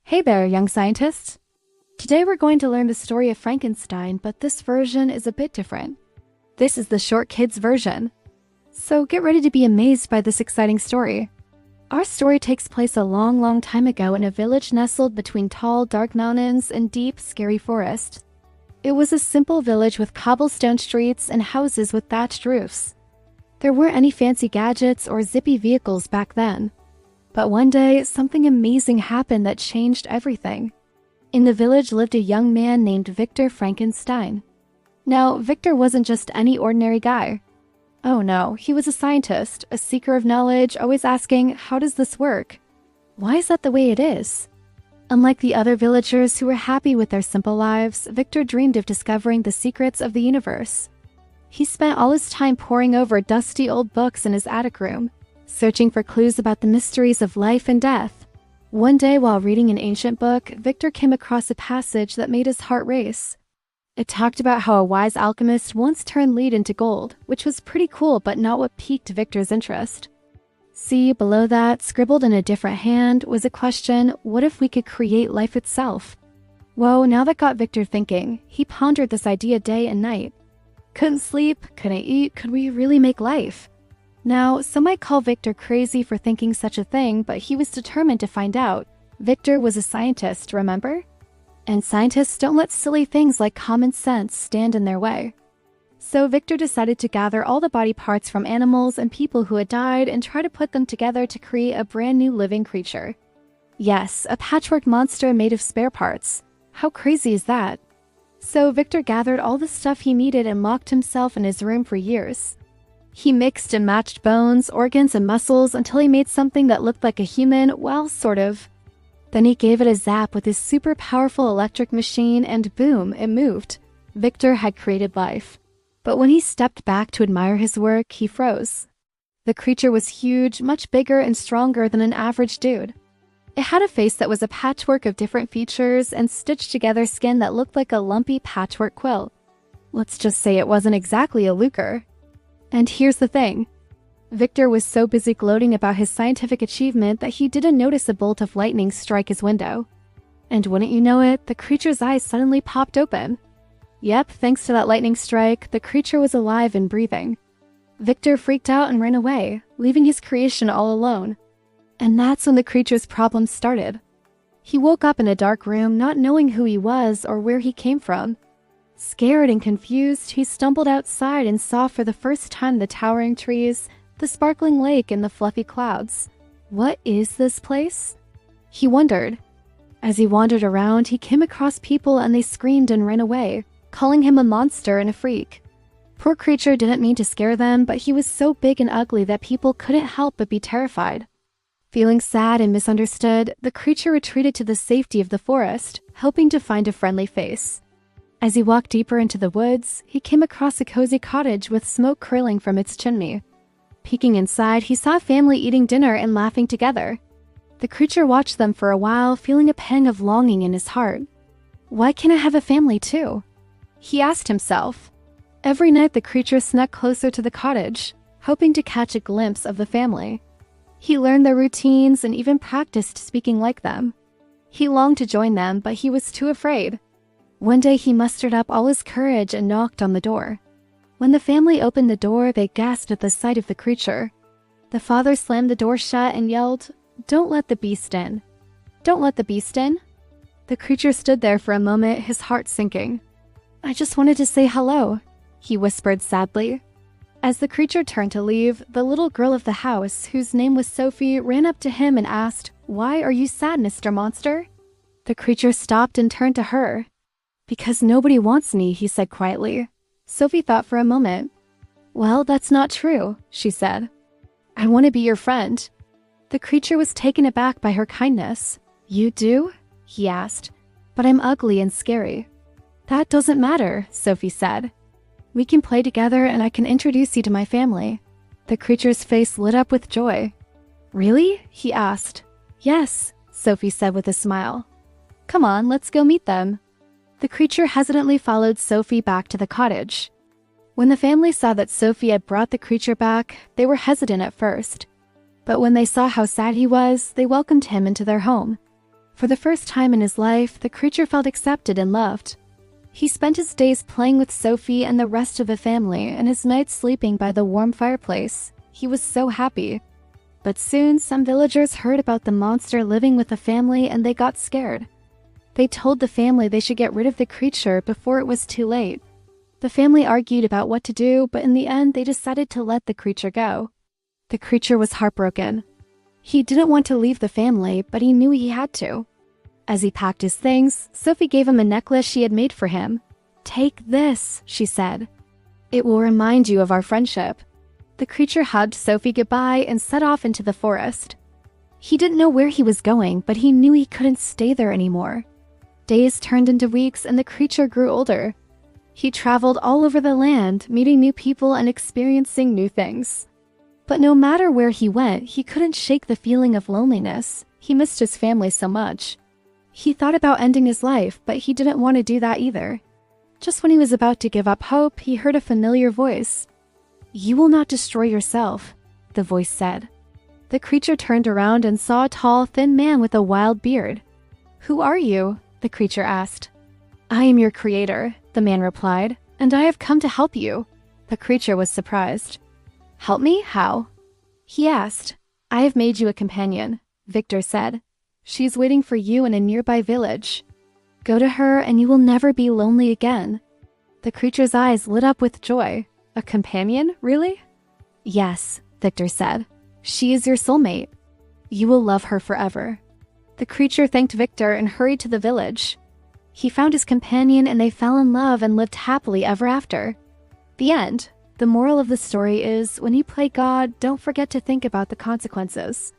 Hey there, young scientists! Today we're going to learn the story of Frankenstein, but this version is a bit different. This is the short kids version. So get ready to be amazed by this exciting story. Our story takes place a long time ago in a village nestled between tall, dark mountains and deep, scary forests. It was a simple village with cobblestone streets and houses with thatched roofs. There weren't any fancy gadgets or zippy vehicles back then. But one day, something amazing happened that changed everything. In the village lived a young man named Victor Frankenstein. Now, Victor wasn't just any ordinary guy. Oh no, he was a scientist, a seeker of knowledge, always asking, how does this work? Why is that the way it is? Unlike the other villagers who were happy with their simple lives, Victor dreamed of discovering the secrets of the universe. He spent all his time poring over dusty old books in his attic room, searching for clues about the mysteries of life and death. One day, while reading an ancient book, Victor came across a passage that made his heart race. It talked about how a wise alchemist once turned lead into gold, which was pretty cool but not what piqued Victor's interest. See, below that, scribbled in a different hand, was a question: what if we could create life itself? Whoa, now that got Victor thinking. He pondered this idea day and night. Couldn't sleep, couldn't eat, could we really make life? Now, some might call Victor crazy for thinking such a thing, but he was determined to find out. Victor was a scientist, remember? And scientists don't let silly things like common sense stand in their way. So Victor decided to gather all the body parts from animals and people who had died and try to put them together to create a brand new living creature. Yes, a patchwork monster made of spare parts. How crazy is that? So Victor gathered all the stuff he needed and locked himself in his room for years. He mixed and matched bones, organs, and muscles until he made something that looked like a human, well, sort of. Then he gave it a zap with his super powerful electric machine and boom, it moved. Victor had created life. But when he stepped back to admire his work, he froze. The creature was huge, much bigger and stronger than an average dude. It had a face that was a patchwork of different features and stitched together skin that looked like a lumpy patchwork quilt. Let's just say it wasn't exactly a lucre. And here's the thing. Victor was so busy gloating about his scientific achievement that he didn't notice a bolt of lightning strike his window. And wouldn't you know it, the creature's eyes suddenly popped open. Yep, thanks to that lightning strike, the creature was alive and breathing. Victor freaked out and ran away, leaving his creation all alone. And that's when the creature's problems started. He woke up in a dark room, not knowing who he was or where he came from. Scared and confused, he stumbled outside and saw for the first time the towering trees, the sparkling lake, and the fluffy clouds. What is this place? He wondered. As he wandered around, he came across people and they screamed and ran away, calling him a monster and a freak. Poor creature didn't mean to scare them, but he was so big and ugly that people couldn't help but be terrified. Feeling sad and misunderstood, the creature retreated to the safety of the forest, hoping to find a friendly face. As he walked deeper into the woods, he came across a cozy cottage with smoke curling from its chimney. Peeking inside, he saw a family eating dinner and laughing together. The creature watched them for a while, feeling a pang of longing in his heart. Why can't I have a family too? He asked himself. Every night the creature snuck closer to the cottage, hoping to catch a glimpse of the family. He learned their routines and even practiced speaking like them. He longed to join them, but he was too afraid. One day he mustered up all his courage and knocked on the door. When the family opened the door, they gasped at the sight of the creature. The father slammed the door shut and yelled, "Don't let the beast in." "Don't let the beast in?" The creature stood there for a moment, his heart sinking. "I just wanted to say hello," he whispered sadly. As the creature turned to leave, the little girl of the house, whose name was Sophie, ran up to him and asked, "Why are you sad, Mr. Monster?" The creature stopped and turned to her. "Because nobody wants me," he said quietly. Sophie thought for a moment. "Well, that's not true," she said. "I want to be your friend." The creature was taken aback by her kindness. "You do?" he asked. "But I'm ugly and scary." "That doesn't matter," Sophie said. "We can play together and I can introduce you to my family." The creature's face lit up with joy. "Really?" he asked. "Yes," Sophie said with a smile. "Come on, let's go meet them." The creature hesitantly followed Sophie back to the cottage. When the family saw that Sophie had brought the creature back, they were hesitant at first. But when they saw how sad he was, they welcomed him into their home. For the first time in his life, the creature felt accepted and loved. He spent his days playing with Sophie and the rest of the family and his nights sleeping by the warm fireplace. He was so happy. But soon, some villagers heard about the monster living with the family and they got scared. They told the family they should get rid of the creature before it was too late. The family argued about what to do, but in the end, they decided to let the creature go. The creature was heartbroken. He didn't want to leave the family, but he knew he had to. As he packed his things, Sophie gave him a necklace she had made for him. "Take this," she said. "It will remind you of our friendship." The creature hugged Sophie goodbye and set off into the forest. He didn't know where he was going, but he knew he couldn't stay there anymore. Days turned into weeks and the creature grew older. He traveled all over the land, meeting new people and experiencing new things. But no matter where he went, he couldn't shake the feeling of loneliness. He missed his family so much. He thought about ending his life, but he didn't want to do that either. Just when he was about to give up hope, he heard a familiar voice. "You will not destroy yourself," the voice said. The creature turned around and saw a tall, thin man with a wild beard. "Who are you?" the creature asked. "I am your creator," the man replied, "and I have come to help you." The creature was surprised. "Help me? How?" he asked. "I have made you a companion," Victor said. "She's waiting for you in a nearby village. Go to her and you will never be lonely again." The creature's eyes lit up with joy. "A companion? Really?" "Yes," Victor said. "She is your soulmate. You will love her forever." The creature thanked Victor and hurried to the village. He found his companion and they fell in love and lived happily ever after. The end. The moral of the story is, when you play God, don't forget to think about the consequences.